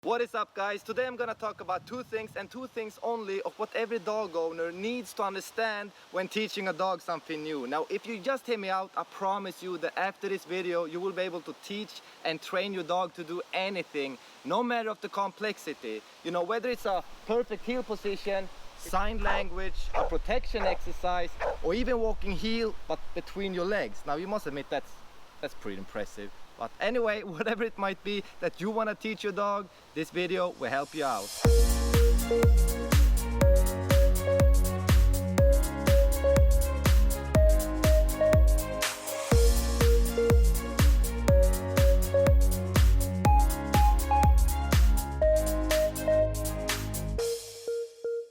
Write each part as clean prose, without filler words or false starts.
What is up, guys? Today I'm gonna talk about two things and two things only of what every dog owner needs to understand when teaching a dog something new. Now, if you just hear me out, I promise you that after this video you will be able to teach and train your dog to do anything, no matter of the complexity. You know, whether it's a perfect heel position, sign language, a protection exercise, or even walking heel but between your legs. Now, you must admit that's pretty impressive. But anyway, whatever it might be that you want to teach your dog, this video will help you out.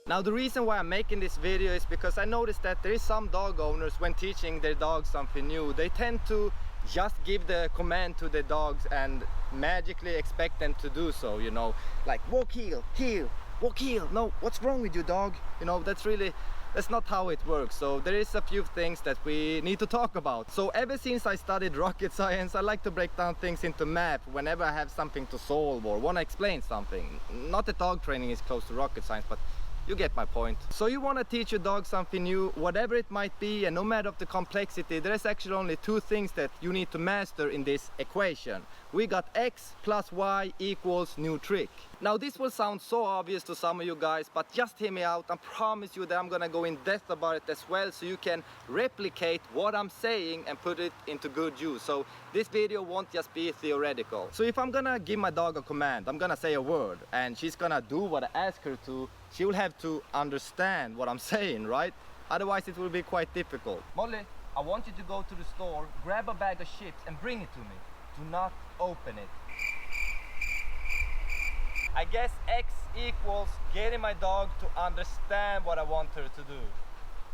Now, the reason why I'm making this video is because I noticed that there is some dog owners, when teaching their dogs something new, they tend to just give the command to the dogs and magically expect them to do so, you know, like walk heel, heel, walk heel. No, what's wrong with you, dog? You know, that's not how it works. So there is a few things that we need to talk about. So ever since I studied rocket science, I like to break down things into math whenever I have something to solve or want to explain something. Not that dog training is close to rocket science, but you get my point. So you want to teach your dog something new, whatever it might be, and no matter of the complexity, there's actually only two things that you need to master in this equation. We got x plus y equals new trick. Now, this will sound so obvious to some of you guys, but just hear me out. I promise you that I'm gonna go in depth about it as well, so you can replicate what I'm saying and put it into good use. So this video won't just be theoretical. So if I'm gonna give my dog a command, I'm gonna say a word and she's gonna do what I ask her to, she will have to understand what I'm saying, right? Otherwise it will be quite difficult. Molly, I want you to go to the store, grab a bag of chips and bring it to me. Do not open it. I guess X equals getting my dog to understand what I want her to do.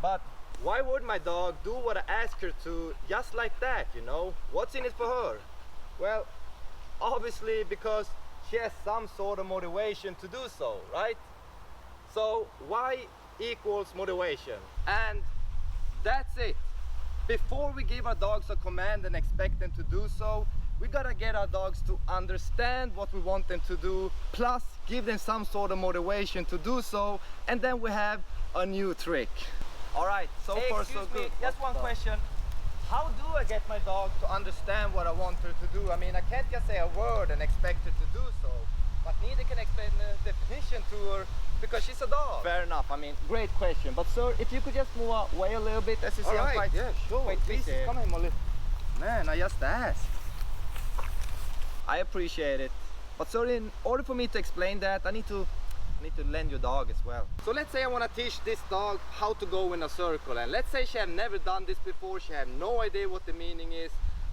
But why would my dog do what I ask her to just like that, you know? What's in it for her? Well, obviously because she has some sort of motivation to do so, right? So Y equals motivation, and that's it. Before we give our dogs a command and expect them to do so, we gotta get our dogs to understand what we want them to do, plus give them some sort of motivation to do so, and then we have a new trick. All right, so far so good. Just one question. How do I get my dog to understand what I want her to do? I mean, I can't just say a word and expect her to do so, but neither can I explain the definition to her because she's a dog. Fair enough. I mean, great question. But sir, if you could just move away a little bit, as you see, I'm quite, yeah, sure. Quite busy. Come here, Molly. Man, I just asked. I appreciate it. But sir, in order for me to explain that, I need to lend your dog as well. So let's say I want to teach this dog how to go in a circle, and let's say she have never done this before, she have no idea what the meaning is.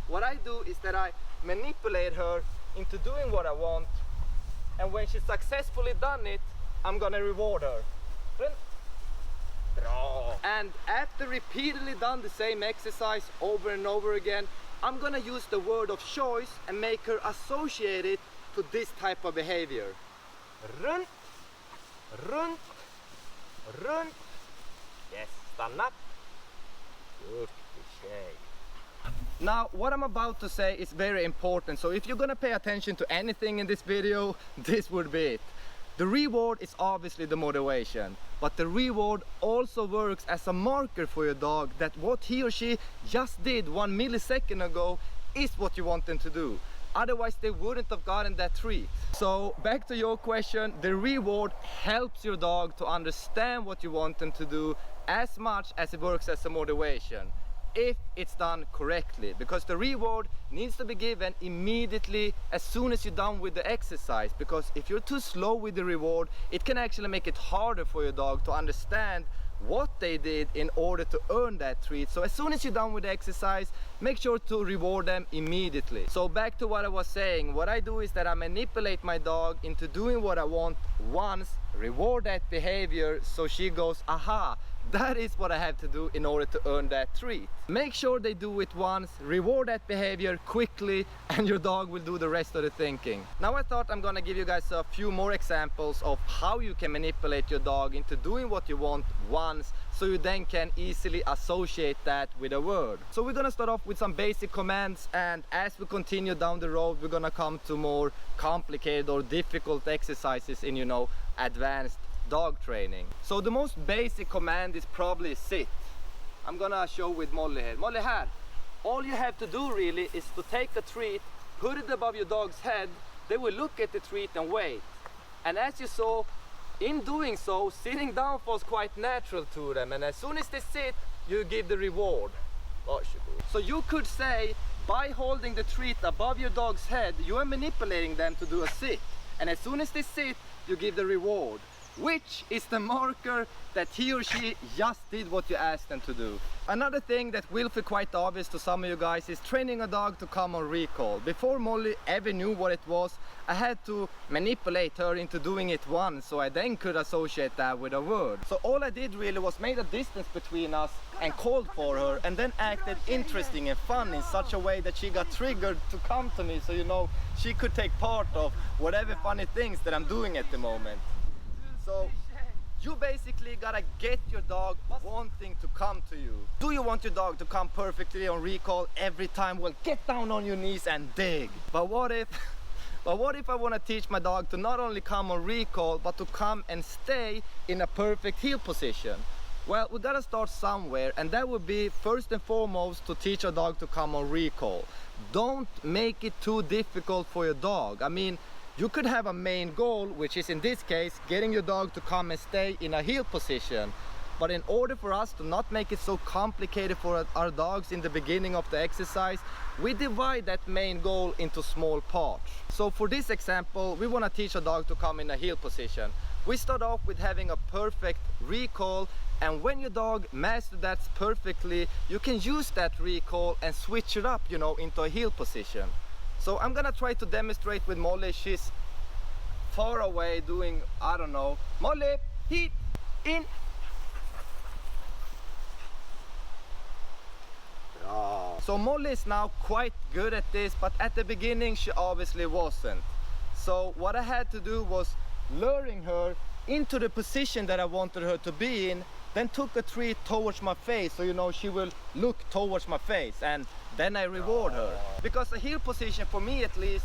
What I do is that I manipulate her into doing what I want, and when she's successfully done it, I'm gonna reward her. And after repeatedly done the same exercise over and over again, I'm gonna use the word of choice and make her associate it to this type of behavior. Runt, runt, runt. Yes, stand up. Good shake. Now, what I'm about to say is very important, so if you're gonna pay attention to anything in this video, this would be it. The reward is obviously the motivation, but the reward also works as a marker for your dog that what he or she just did 1 millisecond ago is what you want them to do. Otherwise they wouldn't have gotten that treat. So back to your question, the reward helps your dog to understand what you want them to do as much as it works as a motivation, if it's done correctly, because the reward needs to be given immediately as soon as you're done with the exercise, because if you're too slow with the reward, it can actually make it harder for your dog to understand what they did in order to earn that treat. So as soon as you're done with the exercise, make sure to reward them immediately. So back to what I was saying, what I do is that I manipulate my dog into doing what I want once, reward that behavior so she goes, aha, that is what I have to do in order to earn that treat. Make sure they do it once, reward that behavior quickly, and your dog will do the rest of the thinking. Now I thought I'm gonna give you guys a few more examples of how you can manipulate your dog into doing what you want once, so you then can easily associate that with a word. So we're gonna start off with some basic commands, and as we continue down the road, we're gonna come to more complicated or difficult exercises in, you know, advanced dog training. So the most basic command is probably sit. I'm gonna show with Molly here. Molly, here. All you have to do really is to take the treat, put it above your dog's head. They will look at the treat and wait. And as you saw, in doing so, sitting down was quite natural to them. And as soon as they sit, you give the reward. So you could say, by holding the treat above your dog's head, you are manipulating them to do a sit. And as soon as they sit, you give the reward, which is the marker that he or she just did what you asked them to do. Another thing that will feel quite obvious to some of you guys is training a dog to come on recall. Before Molly ever knew what it was, I had to manipulate her into doing it once, so I then could associate that with a word. So all I did really was made a distance between us and called for her, and then acted interesting and fun in such a way that she got triggered to come to me, so you know, she could take part of whatever funny things that I'm doing at the moment. So you basically gotta get your dog wanting to come to you. Do you want your dog to come perfectly on recall every time? Well, get down on your knees and dig. But what if I want to teach my dog to not only come on recall, but to come and stay in a perfect heel position? Well, we gotta start somewhere, and that would be first and foremost to teach a dog to come on recall. Don't make it too difficult for your dog. I mean, you could have a main goal, which is in this case getting your dog to come and stay in a heel position. But in order for us to not make it so complicated for our dogs in the beginning of the exercise, we divide that main goal into small parts. So for this example, we want to teach a dog to come in a heel position. We start off with having a perfect recall, and when your dog masters that perfectly, you can use that recall and switch it up, you know, into a heel position. So I'm gonna try to demonstrate with Molly. She's far away doing, I don't know. Molly, heat, in. Oh. So Molly is now quite good at this, but at the beginning she obviously wasn't. So what I had to do was luring her into the position that I wanted her to be in, then took a treat towards my face, so you know she will look towards my face, and then I reward her. Because a heel position, for me at least,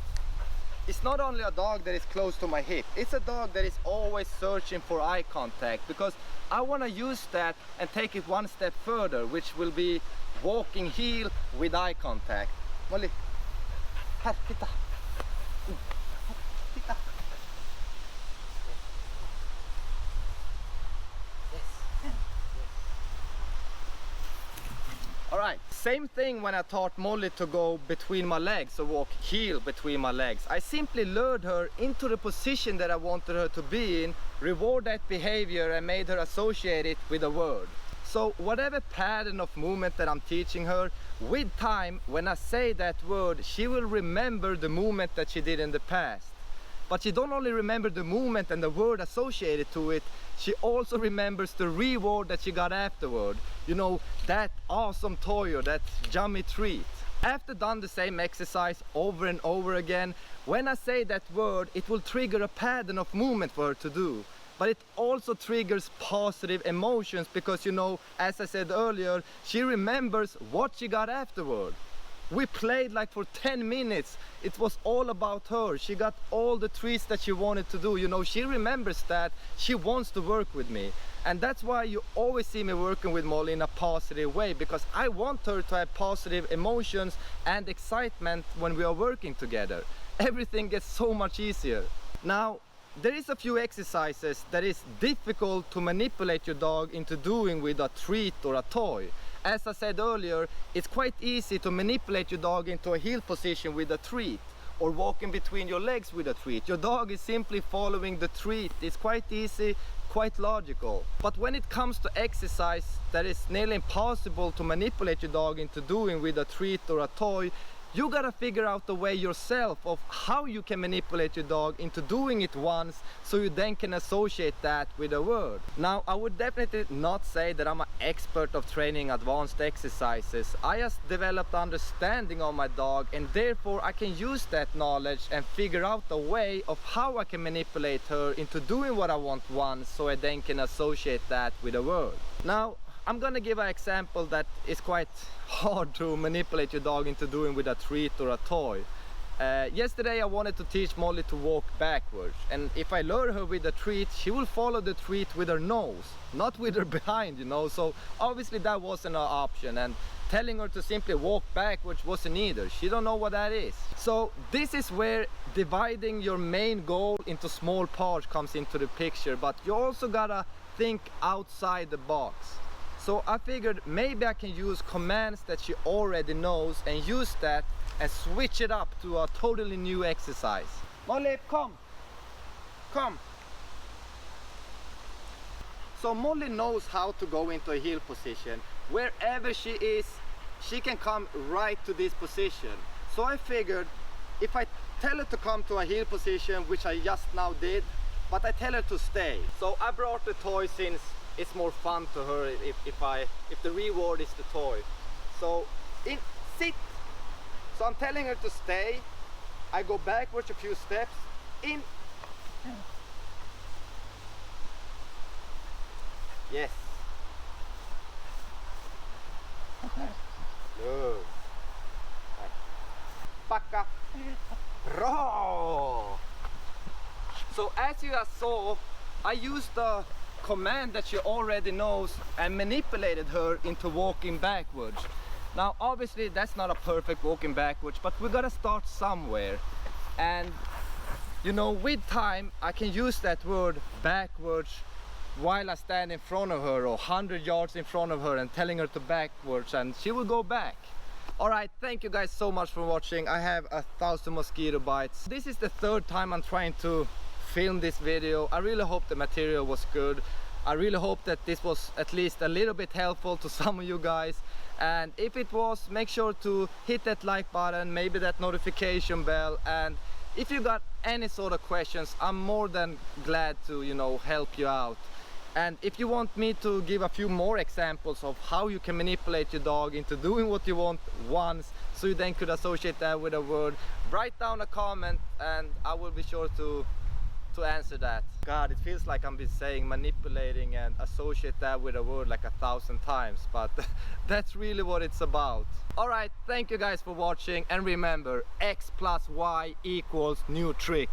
is not only a dog that is close to my hip, it's a dog that is always searching for eye contact, because I want to use that and take it one step further, which will be walking heel with eye contact. Molly, här, titta. Titta. Alright, same thing when I taught Molly to go between my legs, so walk heel between my legs. I simply lured her into the position that I wanted her to be in, reward that behavior, and made her associate it with a word. So whatever pattern of movement that I'm teaching her, with time, when I say that word, she will remember the movement that she did in the past. But she don't only remember the movement and the word associated to it, she also remembers the reward that she got afterward. You know, that awesome toy or that yummy treat. After done the same exercise over and over again, when I say that word, it will trigger a pattern of movement for her to do. But it also triggers positive emotions, because, you know, as I said earlier, she remembers what she got afterward. We played like for 10 minutes. It was all about her. She got all the treats that she wanted to do. You know, she remembers that. She wants to work with me. And that's why you always see me working with Molly in a positive way, because I want her to have positive emotions and excitement when we are working together. Everything gets so much easier. Now, there is a few exercises that is difficult to manipulate your dog into doing with a treat or a toy. As I said earlier, it's quite easy to manipulate your dog into a heel position with a treat, or walking between your legs with a treat. Your dog is simply following the treat. It's quite easy, quite logical. But when it comes to exercise that is nearly impossible to manipulate your dog into doing with a treat or a toy, you gotta figure out the way yourself of how you can manipulate your dog into doing it once, so you then can associate that with a word. Now, I would definitely not say that I'm an expert of training advanced exercises. I just developed understanding of my dog, and therefore I can use that knowledge and figure out the way of how I can manipulate her into doing what I want once, so I then can associate that with a word. Now, I'm gonna give an example that is quite hard to manipulate your dog into doing with a treat or a toy. Yesterday I wanted to teach Molly to walk backwards, and if I lure her with a treat, she will follow the treat with her nose, not with her behind, you know. So obviously that wasn't an option, and telling her to simply walk backwards wasn't either. She don't know what that is. So this is where dividing your main goal into small parts comes into the picture, but you also gotta think outside the box. So I figured maybe I can use commands that she already knows and use that and switch it up to a totally new exercise. Molly, come! Come! So Molly knows how to go into a heel position. Wherever she is, she can come right to this position. So I figured if I tell her to come to a heel position, which I just now did, but I tell her to stay. So I brought the toy since it's more fun to her if the reward is the toy. So sit. So I'm telling her to stay. I go backwards a few steps. In. Yes. Good. Backa. Bra. So as you just saw, I used the command that she already knows and manipulated her into walking backwards. Now obviously that's not a perfect walking backwards, but we gotta start somewhere. And you know, with time I can use that word backwards while I stand in front of her or 100 yards in front of her and telling her to backwards, and she will go back. Alright, thank you guys so much for watching. I have 1,000 mosquito bites. This is the third time I'm trying to film this video. I really hope the material was good. I really hope that this was at least a little bit helpful to some of you guys, and if it was, make sure to hit that like button, maybe that notification bell, and if you got any sort of questions, I'm more than glad to, you know, help you out. And if you want me to give a few more examples of how you can manipulate your dog into doing what you want once, so you then could associate that with a word, write down a comment and I will be sure to answer that. God, it feels like I've been saying manipulating and associate that with a word like 1,000 times, but that's really what it's about. Alright, thank you guys for watching, and remember, X plus Y equals new trick.